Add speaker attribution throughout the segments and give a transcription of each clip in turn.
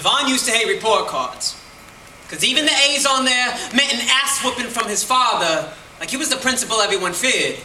Speaker 1: Devon used to hate report cards, because even the A's on there meant an ass whooping from his father, like he was the principal everyone feared.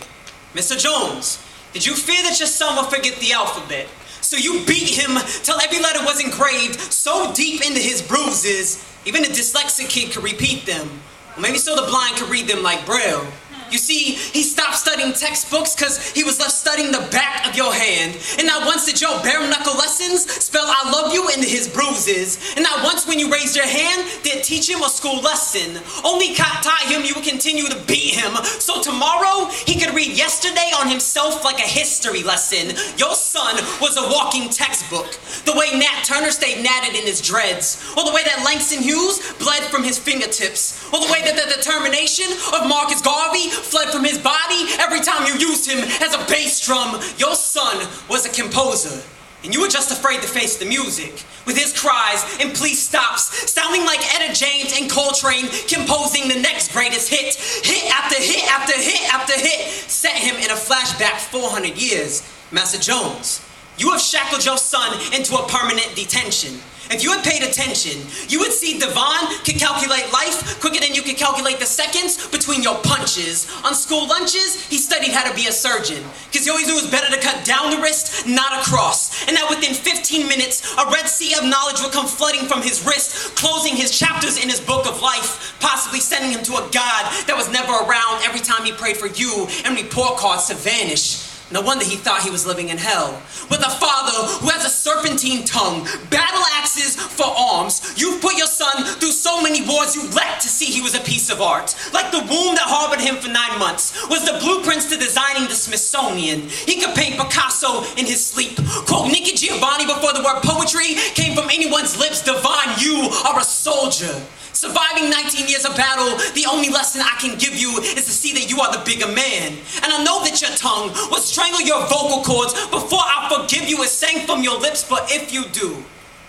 Speaker 1: Mr. Jones, did you fear that your son would forget the alphabet? So you beat him till every letter was engraved so deep into his bruises, even a dyslexic kid could repeat them. Or maybe so the blind could read them like Braille. You see, he stopped studying textbooks because he was left studying the back of your hand. And not once did your bare knuckle lessons spell I love you into his bruises. And not once when you raised your hand did teach him a school lesson. Only taught him you would continue to beat him. So tomorrow he could read yesterday on himself like a history lesson. Your son was a walking textbook. The way Nat Turner stayed natted in his dreads. Or the way that Langston Hughes bled from his fingertips. Or the way that the determination of Marcus Garvey fled from his body every time you used him as a bass drum. Your son was a composer, and you were just afraid to face the music, with his cries and please stops, sounding like Etta James and Coltrane composing the next greatest hit. Hit after hit after hit after hit, set him in a flashback 400 years. Master Jones, you have shackled your son into a permanent detention. If you had paid attention, you would see Devon could calculate life quicker than you could calculate the seconds between your punches. On school lunches, he studied how to be a surgeon, because he always knew it was better to cut down the wrist, not across. And that within 15 minutes, a red sea of knowledge would come flooding from his wrist, closing his chapters in his book of life, possibly sending him to a God that was never around every time he prayed for you and report cards to vanish. No wonder he thought he was living in hell. With a father who has a serpentine tongue, battle axes for arms. You've put your son through so many wars you leapt to see he was a piece of art. Like the womb that harbored him for 9 months was the blueprints to designing the Smithsonian. He could paint Picasso in his sleep. Quote Nicky Giovanni before the word poetry came from anyone's lips. Divine, you are a soldier. Surviving 19 years of battle, the only lesson I can give you is to see that you are the bigger man. And I know that your tongue will strangle your vocal cords before I forgive you. It sang from your lips, but if you do,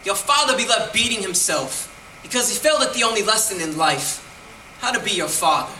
Speaker 1: your father be left beating himself because he failed at the only lesson in life, how to be your father.